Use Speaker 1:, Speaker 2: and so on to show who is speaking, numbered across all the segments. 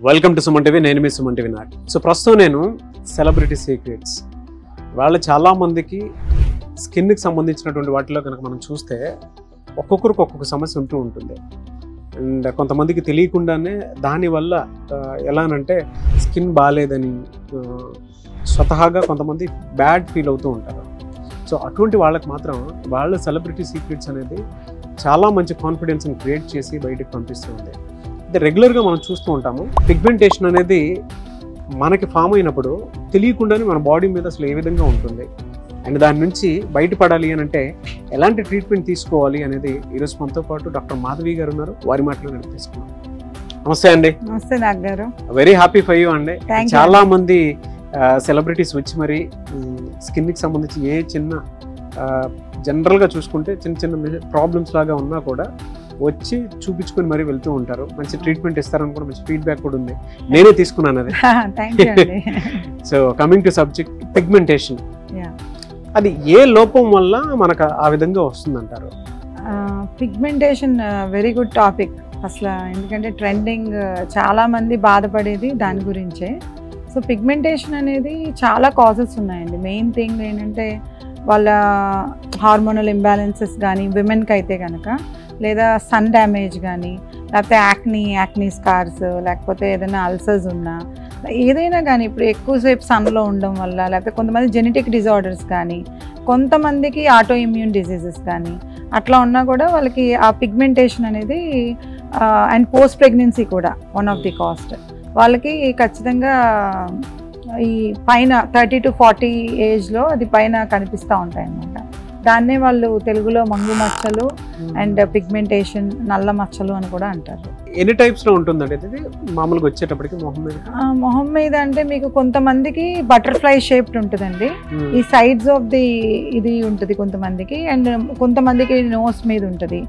Speaker 1: Welcome to Suman TV. నేను మీ Suman TV not. So ప్రస్తుతం నేను సెలబ్రిటీ సీక్రెట్స్ వాళ్ళు చాలామందికి స్కిన్కి సంబంధించినటువంటి వాటిలో కనుక మనం చూస్తే ఒక్కొక్కరికి ఒక్కొక్క సమస్య ఉంటూ ఉంటుంది. అండ్ కొంతమందికి తెలియకుండానే దానివల్ల ఎలానంటే స్కిన్ బాగాలేదని స్వతహాగా కొంతమంది బ్యాడ్ ఫీల్ అవుతూ ఉంటారు. సో అటువంటి వాళ్ళకి మాత్రం వాళ్ళ సెలబ్రిటీ సీక్రెట్స్ అనేది చాలా మంచి కాన్ఫిడెన్స్ని క్రియేట్ చేసి బయటకు పంపిస్తూ ఉంది. అయితే రెగ్యులర్గా మనం చూస్తూ ఉంటాము, పిగ్మెంటేషన్ అనేది మనకి ఫామ్ అయినప్పుడు తెలియకుండానే మన బాడీ మీద అసలు ఏ విధంగా ఉంటుంది అండ్ దాని నుంచి బయటపడాలి అని అంటే ఎలాంటి ట్రీట్మెంట్ తీసుకోవాలి అనేది ఈరోజు మనతో పాటు డాక్టర్ మాధవి గారు ఉన్నారు. వారి మాటలు నేను తీసుకున్నాను. నమస్తే అండి.
Speaker 2: నమస్తే డాక్టర్ గారు.
Speaker 1: వెరీ హ్యాపీ ఫర్ యూ అండి. చాలా మంది సెలబ్రిటీస్ వచ్చి మరి స్కిన్కి సంబంధించి ఏ చిన్న జనరల్గా చూసుకుంటే చిన్న చిన్న ప్రాబ్లమ్స్ లాగా ఉన్నా కూడా వచ్చి చూపించుకొని మరీ వెళ్తూ ఉంటారు. మంచి ట్రీట్మెంట్ ఇస్తారని కూడా మంచి ఫీడ్బ్యాక్ కూడా ఉంది. నేనే తీసుకున్నాను అది. So coming to subject, pigmentation అది ఏ లోపం వల్ల మనకు ఆ విధంగా వస్తుందంటారు?
Speaker 2: పిగ్మెంటేషన్ వెరీ గుడ్ టాపిక్ అసలు, ఎందుకంటే ట్రెండింగ్ చాలా మంది బాధపడేది దాని గురించే. సో పిగ్మెంటేషన్ అనేది చాలా కాజెస్ ఉన్నాయండి. మెయిన్ థింగ్ ఏంటంటే వాళ్ళ హార్మోనల్ ఇంబ్యాలెన్సెస్ కానీ విమెన్కి అయితే కనుక, లేదా సన్ డ్యామేజ్ కానీ, లేకపోతే యాక్నీ స్కార్స్, లేకపోతే ఏదైనా అల్సర్స్ ఉన్నా, ఏదైనా కానీ ఇప్పుడు ఎక్కువసేపు సన్లో ఉండడం వల్ల, లేకపోతే కొంతమంది జెనెటిక్ డిజార్డర్స్ కానీ, కొంతమందికి ఆటో ఇమ్యూన్ డిసీజెస్ కానీ అట్లా ఉన్నా కూడా వాళ్ళకి ఆ పిగ్మెంటేషన్ అనేది అండ్ పోస్ట్ ప్రెగ్నెన్సీ కూడా వన్ ఆఫ్ ది కాస్ట్. వాళ్ళకి ఖచ్చితంగా ఈ పైన 30 to 40 ఏజ్లో అది పైన కనిపిస్తూ ఉంటాయి అన్నమాట. దాన్నే వాళ్ళు తెలుగులో మంగు మచ్చలు అండ్ పిగ్మెంటేషన్, నల్ల మచ్చలు అని కూడా అంటారు.
Speaker 1: ఎన్ని టైప్స్లో ఉంటుందండి ఇది మామూలుగా వచ్చేటప్పటికి
Speaker 2: మొహం మీద? అంటే మీకు కొంతమందికి బటర్ఫ్లై షేప్డ్ ఉంటుందండి, ఈ సైడ్స్ ఆఫ్ ది ఇది ఉంటుంది కొంతమందికి, అండ్ కొంతమందికి నోస్ మీద ఉంటుంది.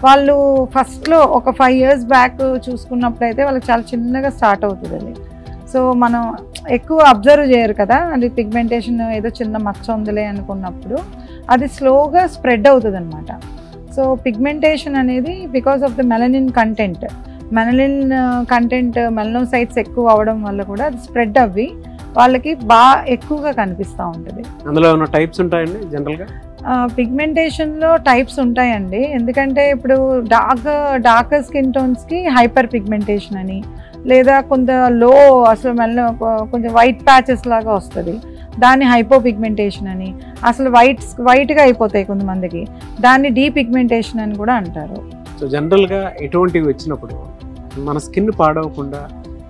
Speaker 2: వాళ్ళు ఫస్ట్లో ఒక 5 years బ్యాక్ చూసుకున్నప్పుడు అయితే వాళ్ళకి చాలా చిన్నగా స్టార్ట్ అవుతుంది అది. సో మనం ఎక్కువ అబ్జర్వ్ చేయరు కదా, అది పిగ్మెంటేషన్ ఏదో చిన్న మచ్చ ఉందిలే అనుకున్నప్పుడు అది స్లోగా స్ప్రెడ్ అవుతుంది అనమాట. సో పిగ్మెంటేషన్ అనేది because of the melanin content, melanocytes ఎక్కువ అవడం వల్ల కూడా అది స్ప్రెడ్ అవ్వి వాళ్ళకి బాగా ఎక్కువగా కనిపిస్తూ ఉంటుంది.
Speaker 1: అందులో ఉన్న టైప్స్ ఉంటాయండి జనరల్గా?
Speaker 2: పిగ్మెంటేషన్లో టైప్స్ ఉంటాయండి. ఎందుకంటే ఇప్పుడు డార్కర్ స్కిన్ టోన్స్కి హైపర్ పిగ్మెంటేషన్ అని, లేదా కొంత లో అసలు కొంచెం వైట్ ప్యాచెస్ లాగా వస్తుంది, దాన్ని హైపో పిగ్మెంటేషన్ అని, అసలు వైట్గా అయిపోతాయి కొంతమందికి, దాన్ని డీ పిగ్మెంటేషన్ అని కూడా అంటారు.
Speaker 1: సో జనరల్గా ఎటువంటివి వచ్చినప్పుడు మన స్కిన్ పాడవకుండా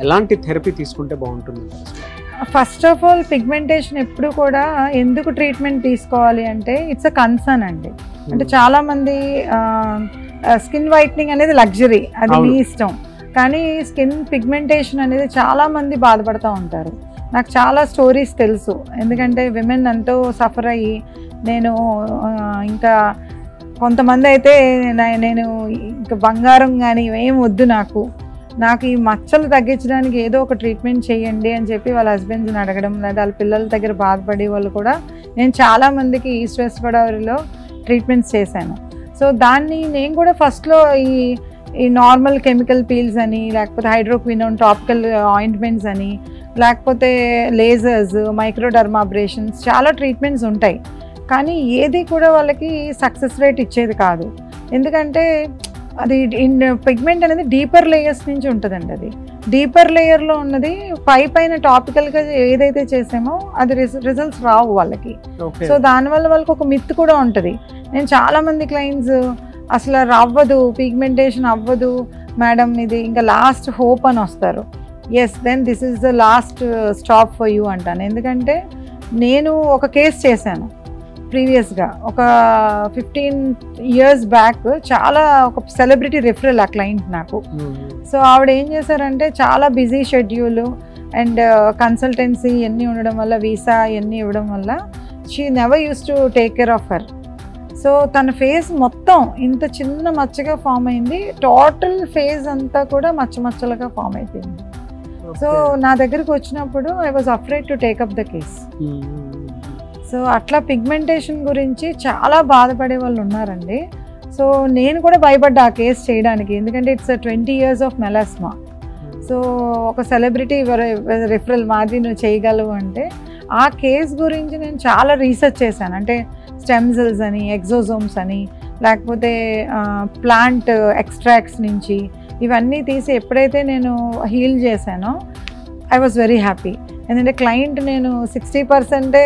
Speaker 1: ఎలాంటి థెరపీ తీసుకుంటే బాగుంటుంది?
Speaker 2: ఫస్ట్ ఆఫ్ ఆల్ పిగ్మెంటేషన్ ఎప్పుడు కూడా ఎందుకు ట్రీట్మెంట్ తీసుకోవాలి అంటే ఇట్స్ అ కన్సర్న్ అండి. అంటే చాలామంది స్కిన్ వైట్నింగ్ అనేది లగ్జరీ, అది మీ ఇష్టం, కానీ స్కిన్ పిగ్మెంటేషన్ అనేది చాలామంది బాధపడుతూ ఉంటారు. నాకు చాలా స్టోరీస్ తెలుసు, ఎందుకంటే విమెన్ ఎంతో సఫర్ అయ్యి, నేను ఇంకా కొంతమంది అయితే నేను ఇంకా బంగారం కానీ ఏం వద్దు, నాకు ఈ మచ్చలు తగ్గించడానికి ఏదో ఒక ట్రీట్మెంట్ చేయండి అని చెప్పి వాళ్ళ హస్బెండ్స్ని అడగడం, లేదా వాళ్ళ పిల్లల దగ్గర బాధపడే వాళ్ళు కూడా నేను చాలామందికి ఈస్ట్ వెస్ట్ గోదావరిలో ట్రీట్మెంట్స్ చేశాను. సో దాన్ని నేను కూడా ఫస్ట్లో ఈ నార్మల్ కెమికల్ పీల్స్ అని, లేకపోతే హైడ్రోక్వినోన్ టాపికల్ ఆయింట్మెంట్స్ అని, లేకపోతే లేజర్స్, మైక్రోడర్మాబ్రేషన్స్, చాలా ట్రీట్మెంట్స్ ఉంటాయి, కానీ ఏది కూడా వాళ్ళకి సక్సెస్ రేట్ ఇచ్చేది కాదు. ఎందుకంటే అది పిగ్మెంట్ అనేది డీపర్ లేయర్స్ నుంచి ఉంటుందండి. అది డీపర్ లేయర్లో ఉన్నది పైన టాపికల్గా ఏదైతే చేసామో అది రిజల్ట్స్ రావు వాళ్ళకి. సో దానివల్ల వాళ్ళకి ఒక మిత్ కూడా ఉంటుంది. నేను చాలామంది క్లయింట్స్ అసలు అవ్వదు, పిగ్మెంటేషన్ అవ్వదు మేడం, ఇది ఇంకా లాస్ట్ హోప్ అని వస్తారు. Yes, then this is the last stop for you అంటాను. ఎందుకంటే నేను ఒక కేసు చేశాను ప్రీవియస్గా, ఒక 15 years బ్యాక్. చాలా ఒక సెలబ్రిటీ రిఫరల్ ఆ క్లయింట్ నాకు. సో ఆవిడ ఏం చేశారంటే చాలా బిజీ షెడ్యూల్ అండ్ కన్సల్టెన్సీ ఇవన్నీ ఉండడం వల్ల, వీసా ఇవన్నీ ఇవ్వడం వల్ల she never use to take care of her. So తన ఫేస్ మొత్తం ఇంత చిన్న మచ్చగా ఫామ్ అయింది, టోటల్ ఫేస్ అంతా కూడా మచ్చలుగా ఫామ్ అయిపోయింది. సో నా దగ్గరకు వచ్చినప్పుడు I was afraid to take up the case. So అట్లా పిగ్మెంటేషన్ గురించి చాలా బాధపడే వాళ్ళు ఉన్నారండి. సో నేను కూడా భయపడ్డా ఆ కేసు చేయడానికి, ఎందుకంటే it's 20 years of melasma. So ఒక సెలబ్రిటీ రిఫరల్ మాది నువ్వు చేయగలవు అంటే ఆ కేస్ గురించి నేను చాలా రీసెర్చ్ చేశాను. అంటే స్టెమ్ సెల్స్ అని, ఎక్సోజోమ్స్ అని, లేకపోతే ప్లాంట్ ఎక్స్ట్రాక్ట్స్ నుంచి ఇవన్నీ తీసి ఎప్పుడైతే నేను హీల్ చేశానో ఐ వాజ్ వెరీ హ్యాపీ. ఎందుకంటే క్లయింట్ నేను 60%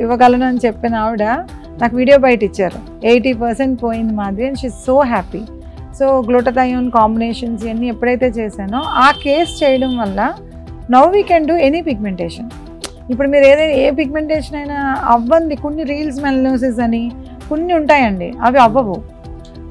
Speaker 2: ఇవ్వగలను అని చెప్పిన ఆవిడ నాకు వీడియో బయట ఇచ్చారు, 80% పోయింది మాది, and she so happy. So glutathione combinations ఇవన్నీ ఎప్పుడైతే చేశానో ఆ కేస్ చేయడం వల్ల now we can do any pigmentation. ఇప్పుడు మీరు ఏదైనా ఏ పిగ్మెంటేషన్ అయినా అవ్వంది, కొన్ని రీల్స్ మెలనోసిస్ అని కొన్ని ఉంటాయండి, అవి అవ్వవు.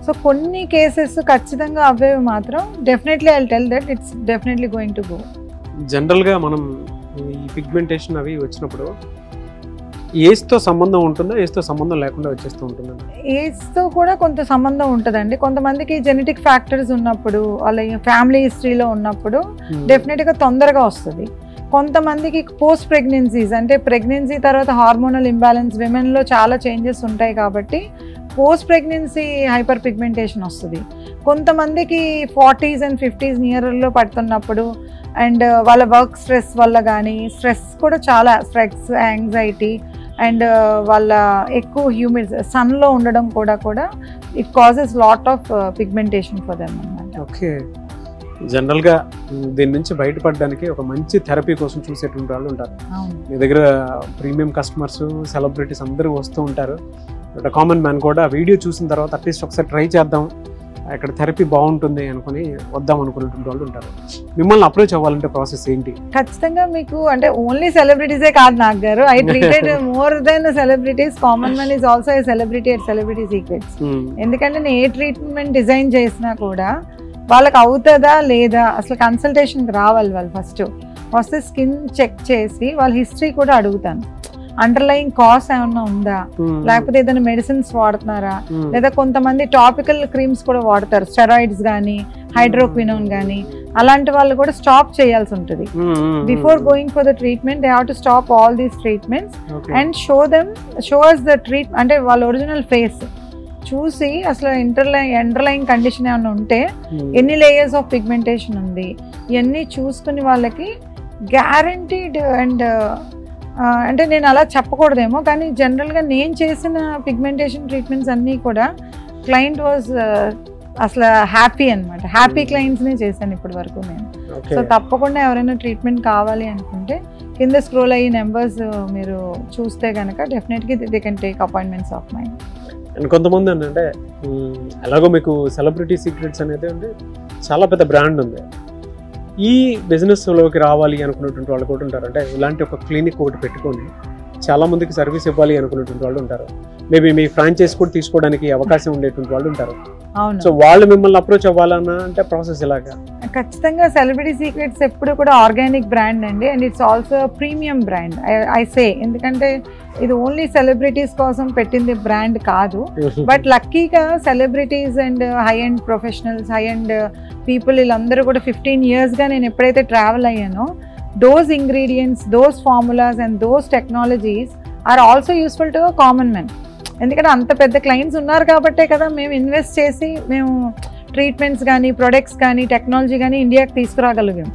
Speaker 2: సో కొన్ని కేసెస్ ఖచ్చితంగా అవ్వేవి మాత్రం definitely I will tell that it's definitely going to go.
Speaker 1: జనరల్గా మనం ఈ పిగ్మెంటేషన్ అవి వచ్చినప్పుడు ఏజ్తో సంబంధం ఉంటుందా, ఏజ్తో సంబంధం లేకుండా వచ్చేస్తూ ఉంటుందా?
Speaker 2: ఏజ్తో కూడా కొంత సంబంధం ఉంటుందండి. కొంతమందికి జెనెటిక్ ఫ్యాక్టర్స్ ఉన్నప్పుడు, వాళ్ళ ఫ్యామిలీ హిస్టరీలో ఉన్నప్పుడు డెఫినెట్గా తొందరగా వస్తుంది. కొంతమందికి పోస్ట్ ప్రెగ్నెన్సీస్, అంటే ప్రెగ్నెన్సీ తర్వాత హార్మోనల్ ఇంబ్యాలెన్స్ విమెన్లో చాలా చేంజెస్ ఉంటాయి కాబట్టి పోస్ట్ ప్రెగ్నెన్సీ హైపర్ పిగ్మెంటేషన్ వస్తుంది. కొంతమందికి 40s and 50s నియర్లో పడుతున్నప్పుడు అండ్ వాళ్ళ వర్క్ స్ట్రెస్ వల్ల కానీ, స్ట్రెస్ కూడా చాలా స్ట్రెస్, యాంగ్జైటీ అండ్ వాళ్ళ ఎక్కువ హ్యూమిడ్ సన్లో ఉండడం కూడా it causes lot of pigmentation for them అన్నమాట.
Speaker 1: ఓకే, జనరల్గా దీని నుంచి బయటపడడానికి ఒక మంచి థెరపీ కోసం చూసేటువంటి వాళ్ళు ఉంటారు. మీ దగ్గర ప్రీమియం కస్టమర్స్, సెలబ్రిటీస్ అందరూ వస్తూ ఉంటారు. బట్ కామన్ మ్యాన్ కూడా వీడియో చూసిన తర్వాత అట్లీస్ట్ ఒకసారి ట్రై చేద్దాం, ఇక్కడ థెరపీ బాగుంటుంది అనుకుని వద్దాం అనుకునేటువంటి వాళ్ళు ఉంటారు. మిమ్మల్ని అప్రోచ్ అవ్వాలంటే ప్రాసెస్ ఏంటి?
Speaker 2: ఖచ్చితంగా మీకు అంటే ఓన్లీ సెలబ్రిటీసే కాదు నాగ్ గారు, I treated more than celebrities. Common man is also a celebrity at celebrity secrets. ఎందుకంటే నేను ఏ ట్రీట్మెంట్ డిజైన్ చేసినా కూడా వాళ్ళకి అవుతుందా లేదా అసలు కన్సల్టేషన్కి రావాలి. వాళ్ళు ఫస్ట్ వస్తే స్కిన్ చెక్ చేసి వాళ్ళ హిస్టరీ కూడా అడుగుతాను. అండర్లయింగ్ కాస్ ఏమన్నా ఉందా, లేకపోతే ఏదైనా మెడిసిన్స్ వాడుతున్నారా, లేదా కొంతమంది టాపికల్ క్రీమ్స్ కూడా వాడతారు, స్టెరాయిడ్స్ కానీ హైడ్రోక్వినోన్ కానీ, అలాంటి వాళ్ళు కూడా స్టాప్ చేయాల్సి ఉంటుంది. Before going for the treatment they have to stop all these treatments and show us the అంటే వాళ్ళ ఒరిజినల్ ఫేస్ చూసి అసలు అండర్లైన్ కండిషన్ ఏమైనా ఉంటే ఎన్ని లేయర్స్ ఆఫ్ పిగ్మెంటేషన్ ఉంది ఇవన్నీ చూసుకుని వాళ్ళకి గ్యారంటీడ్ అండ్ అంటే నేను అలా చెప్పకూడదేమో కానీ జనరల్గా నేను చేసిన పిగ్మెంటేషన్ ట్రీట్మెంట్స్ అన్నీ కూడా క్లయింట్ వాజ్ అసలు హ్యాపీ అనమాట. హ్యాపీ క్లయింట్స్నే చేశాను ఇప్పటి వరకు నేను. సో తప్పకుండా ఎవరైనా ట్రీట్మెంట్ కావాలి అనుకుంటే కింద స్క్రోల్ అయ్యే నెంబర్స్ మీరు చూస్తే కనుక డెఫినెట్గా they can take appointments of mind.
Speaker 1: And కొంతమంది అంటే ఎలాగో మీకు సెలబ్రిటీ సీక్రెట్స్ అనేది అంటే చాలా పెద్ద బ్రాండ్ ఉంది, ఈ బిజినెస్లోకి రావాలి అనుకున్నటువంటి వాళ్ళు కూడా ఉంటారు. అంటే ఇలాంటి ఒక క్లినిక్ ఒకటి పెట్టుకొని చాలామందికి సర్వీస్ ఇవ్వాలి అనుకున్నటువంటి వాళ్ళు ఉంటారు. మేబీ మీ ఫ్రాంచైజ్ కూడా తీసుకోవడానికి అవకాశం ఉండేటువంటి వాళ్ళు ఉంటారు. సో వాళ్ళు మిమ్మల్ని అప్రోచ్ అవ్వాలన్నా అంటే ప్రాసెస్ ఎలాగా?
Speaker 2: ఖచ్చితంగా సెలబ్రిటీ సీక్రెట్స్ ఎప్పుడు కూడా ఆర్గానిక్ బ్రాండ్ అండి, and it's also premium brand I say. ఎందుకంటే ఇది ఓన్లీ సెలబ్రిటీస్ కోసం పెట్టింది బ్రాండ్ కాదు, బట్ లక్కీగా celebrities and high and professionals, high and people వీళ్ళందరూ కూడా 15 yearsగా నేను ఎప్పుడైతే travel అయ్యానో those ingredients, those formulas and those technologies are also useful to a common man. ఎందుకంటే అంత పెద్ద క్లయింట్స్ ఉన్నారు కాబట్టే కదా మేము ఇన్వెస్ట్ చేసి మేము ట్రీట్మెంట్స్ కానీ ప్రొడక్ట్స్ కానీ టెక్నాలజీ కానీ ఇండియాకి తీసుకురాగలిగాం.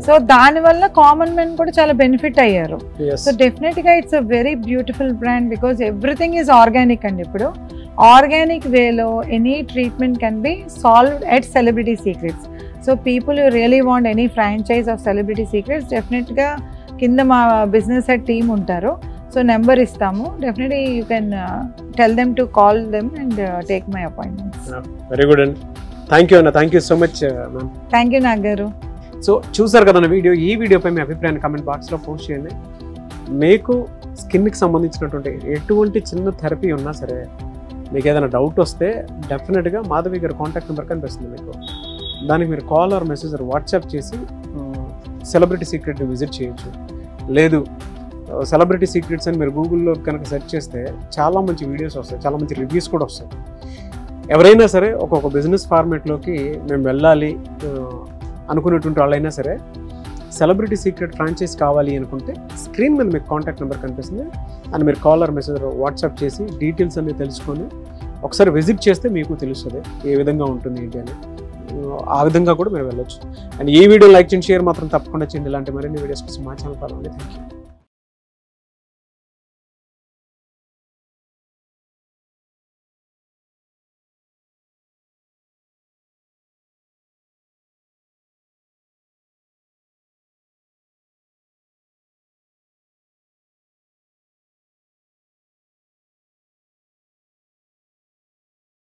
Speaker 2: సో దానివల్ల కామన్ మెన్ కూడా చాలా బెనిఫిట్ అయ్యారు. సో డెఫినెట్గా it's a very beautiful brand because everything is organic అండి. ఇప్పుడు ఆర్గానిక్ వేలో any treatment can be solved at celebrity secrets. So people you really want any franchise of celebrity secrets డెఫినెట్గా కింద మా బిజినెస్ హెడ్ టీమ్ ఉంటారు. So number ఇస్తాము, definitely you can tell them to call them and take my appointments.
Speaker 1: Very good అండి, thank you అన్న, thank you so much ma'am.
Speaker 2: Thank you Nag గారు.
Speaker 1: So చూసారు కదా వీడియో, ఈ వీడియోపై మీ అభిప్రాయాన్ని కామెంట్ బాక్స్లో పోస్ట్ చేయండి. మీకు స్కిన్కి సంబంధించినటువంటి ఎటువంటి చిన్న థెరపీ ఉన్నా సరే, మీకు ఏదైనా డౌట్ వస్తే డెఫినెట్గా మాధవి గారి కాంటాక్ట్ నెంబర్ కనిపిస్తుంది మీకు, దానికి మీరు call or message or WhatsApp చేసి సెలబ్రిటీ సీక్రెట్ని విజిట్ చేయొచ్చు. లేదు సెలబ్రిటీ సీక్రెట్స్ అని మీరు గూగుల్లో కనుక సెర్చ్ చేస్తే చాలా మంచి వీడియోస్ వస్తాయి, చాలా మంచి రివ్యూస్ కూడా వస్తాయి. ఎవరైనా సరే ఒక్కొక్క బిజినెస్ ఫార్మేట్లోకి మేము వెళ్ళాలి అనుకునేటువంటి వాళ్ళైనా సరే సెలబ్రిటీ సీక్రెట్ ఫ్రాంచైజ్ కావాలి అనుకుంటే స్క్రీన్ మీద మీకు కాంటాక్ట్ నెంబర్ కనిపిస్తుంది, అని మీరు కాల్ ఆర్ మెసేజ్ వాట్సాప్ చేసి డీటెయిల్స్ అన్ని తెలుసుకొని ఒకసారి విజిట్ చేస్తే మీకు తెలుస్తుంది ఏ విధంగా ఉంటుంది ఏంటి అని. ఆ విధంగా కూడా మీరు వెళ్ళొచ్చు. అండ్ ఈ వీడియో లైక్ చేయండి, షేర్ మాత్రం తప్పకుండా చేయండి. ఇలాంటి మరిన్ని వీడియోస్ కోసం మా ఛానల్ ఫాలో అవ్వండి. Thank you.